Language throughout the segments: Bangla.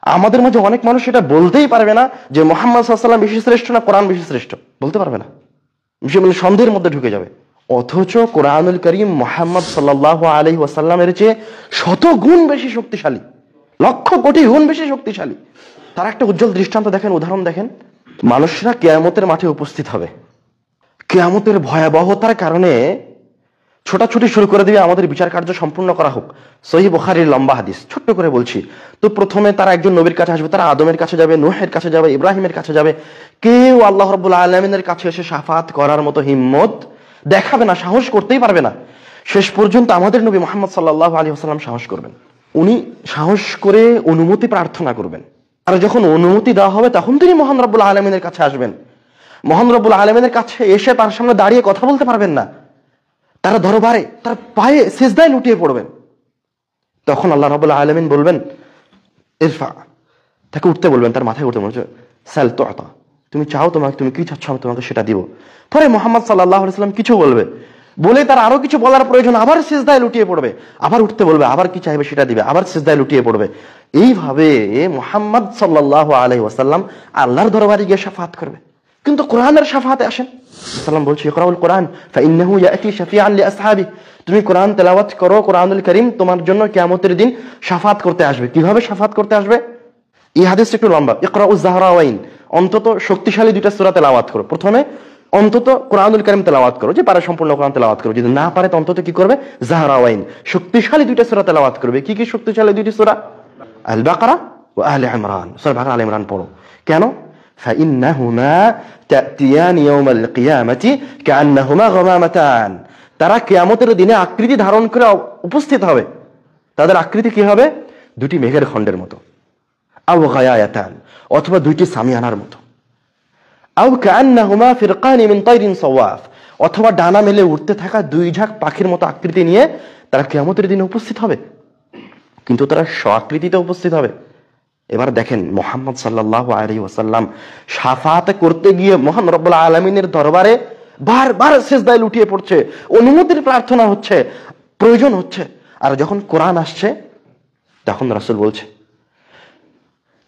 আমাদের মাঝে অনেক মানুষ এটা বলতেই পারবে না যে মুহাম্মদ সাল্লাল্লাহু আলাইহি ওয়াসাল্লাম বেশি শ্রেষ্ঠ না কোরআন বেশি শ্রেষ্ঠ, বলতে পারবে না, সে বলে সন্দেহের মধ্যে ঢুকে যাবে। অথচ কোরআনুল কারীম মুহাম্মদ সাল্লাল্লাহু আলাইহি ওয়াসাল্লামের চেয়ে শত গুণ বেশি শক্তিশালী, লক্ষ কোটি গুণ বেশি শক্তিশালী। তার একটা উজ্জ্বল দৃষ্টান্ত দেখেন, উদাহরণ দেখেন। মানুষরা কিয়ামতের মাঠে উপস্থিত হবে, কিয়ামতের ভয়াবহতার কারণে ছোটাছুটি শুরু করে দিবে আমাদের বিচার কার্য সম্পূর্ণ করা হোক। সহিহ বুখারীর লম্বা হাদিস, ছোট্ট করে বলছি। তো প্রথমে তারা একজন নবীর কাছে আসবে, তারা আদমের কাছে যাবে, নূহের কাছে যাবে, ইব্রাহিমের কাছে যাবে। কেউ আল্লাহ রাব্বুল আলামিনের কাছে এসে শাফাত করার মতো হিম্মত দেখাবে না, সাহস করতেই পারবে না। শেষ পর্যন্ত আমাদের নবী মুহাম্মদ সাল্লাল্লাহু আলাইহি ওয়াসাল্লাম সাহস করবেন। উনি সাহস করে অনুমতি প্রার্থনা করবেন, আর যখন অনুমতি দেওয়া হবে তখন তিনি মহান রব্বুল আলামিনের কাছে আসবেন। মহান রব্বুল আলামিনের কাছে এসে তার সামনে দাঁড়িয়ে কথা বলতে পারবেন না, তার দরবারে তার পায়ে সিজদায় লুটিয়ে পড়বেন। তখন আল্লাহ রাব্বুল আলামিন বলবেন ইরফা, তাকে উঠতে বলবেন, তার মাথায় উঠতে বলবেন সাল তুআতা, তুমি চাও, তোমাকে তুমি কি চাচ্ছ আমি তোমাকে সেটা দিব। পরে মুহাম্মদ সাল্লাল্লাহু আলাইহি ওয়াসাল্লাম কিছু বলবে, বলে তার আরো কিছু বলার প্রয়োজন, আবার সিজদায় লুটিয়ে পড়বে, আবার উঠতে বলবে, আবার কি চাইবে সেটা দিবে, আবার সিজদায় লুটিয়ে পড়বে। এইভাবে মুহাম্মদ সাল্লাল্লাহু আলাইহি ওয়াসাল্লাম আল্লাহর দরবারে গিয়ে শাফাত করবে। কিন্তু কোরআনের শাফাতে আসেন, সাল্লাম বলছে ইকরাউল কোরআন ফাইন্নাহু ইয়াতি শাফিআন লিআসহাবি, তুমি কোরআন তেলাওয়াত করো, কোরআনুল কারীম তোমার জন্য কিয়ামতের দিন শাফাত করতে আসবে। কিভাবে শাফাত করতে আসবে? এই হাদিসটা একটু লম্বা। ইকরাউজ যাহরাওয়াইন, অন্তত শক্তিশালী দুইটা সূরা তেলাওয়াত করো। প্রথমে অন্তত কোরআনুল কারীম তেলাওয়াত করো, যে পারে সম্পূর্ণ কোরআন তেলাওয়াত করো, যদি না পারে তো অন্তত কি করবে? যাহরাওয়াইন, শক্তিশালী দুইটা সূরা তেলাওয়াত করবে। কি কি শক্তিশালী দুইটি সূরা? আল বাকারা ওয়া আলে ইমরান। সূরা বাকারা আলে ইমরান পড়ো। কেন? فإنهما تأتيان يوم القيامة كأنهما غمامتان, তারা কিয়ামতের দিনে আকৃতি ধারণ করে উপস্থিত হবে। তাদের আকৃতি কি হবে? দুটি মেঘের খণ্ডের মতো। আও গায়ায়াতান, অথবা দুইটি সামিয়ানার মতো। আও কান্নাহুমা ফিরকানি মিন তাইরিন সাওয়াফ, অথবা ডানা মেলে উঠতে থাকা দুই ঝাঁক পাখির মতো আকৃতি নিয়ে তারা কিয়ামতের দিনে উপস্থিত হবে, কিন্তু তারা স্ব-আকৃতিতে উপস্থিত হবে। এবার দেখেন মুহাম্মদ সাল্লাল্লাহু আলাইহি ওয়াসাল্লাম শাফাত করতে গিয়ে মহান রব্বুল আলামিনের দরবারে বারবার সিজদায় লুটিয়ে পড়ছে, অনুমতির প্রার্থনা হচ্ছে, প্রয়োজন হচ্ছে। আর যখন কোরআন আসছে তখন রাসূল বলছে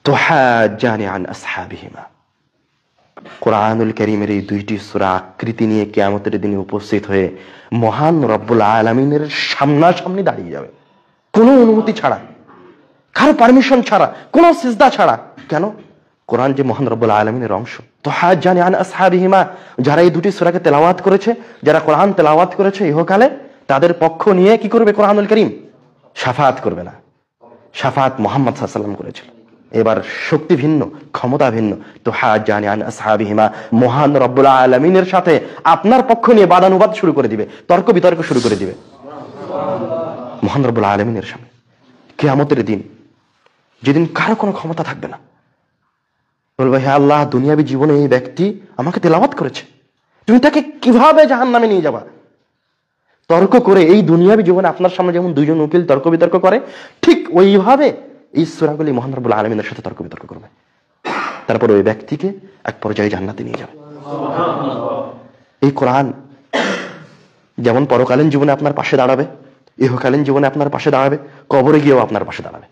তুহাজ্জানি আন আসহাবিহিমা, কোরআনুল কারীমের এই দুইটি সূরা আকৃতি নিয়ে কিয়ামতের দিনে উপস্থিত হয়ে মহান রব্বুল আলামিনের সামনাসামনি দাঁড়িয়ে যাবে, কোনো অনুমতি ছাড়া, কারো পারমিশন ছাড়া, কোনো সিজদা ছাড়া। কেন? কোরআন যে মহান রব্বুল আলামিনের অংশ। তুহাজ্জানি আন আসহাবিহিমা, যারা এই দুটি সূরাকে তেলাওয়াত করেছে, যারা কোরআন তেলাওয়াত করেছে ইহকালে, তাদের পক্ষ নিয়ে কি করবে কোরআনুল কারীম? শাফাত করবে না। শাফাত মুহাম্মদ সাল্লাল্লাহু আলাইহি ওয়াসাল্লাম করেছিল। এবার শক্তি ভিন্ন, ক্ষমতা ভিন্ন। তুহাজ্জানি আন আসহাবিহিমা, মহান রব্বুল আলামিনের সাথে আপনার পক্ষ নিয়ে বাদানুবাদ শুরু করে দিবে, তর্ক বিতর্ক শুরু করে দিবে মহান রব্বুল আলামিনের সামনে কিয়ামতের দিন, যেদিন কারো কোনো ক্ষমতা থাকবে না। বলবে হে আল্লাহ, দুনিয়াবী জীবনে এই ব্যক্তি আমাকে তেলাওয়াত করেছে, তুমি তাকে কিভাবে জাহান্নামে নিয়ে যাবা? তর্ক করে এই দুনিয়াবী জীবনে আপনার সামনে যেমন দুইজন উকিল তর্ক বিতর্ক করে, ঠিক ওইভাবে এই সূরাগুলি মহান রব্বুল আলামিনের সাথে তর্ক বিতর্ক করবে। তারপর ওই ব্যক্তিকে এক পর্যায়ে জান্নাতে নিয়ে যাবে। এই কোরআন যেমন পরকালীন জীবনে আপনার পাশে দাঁড়াবে, ইহকালীন জীবনে আপনার পাশে দাঁড়াবে, কবরে গিয়েও আপনার পাশে দাঁড়াবে।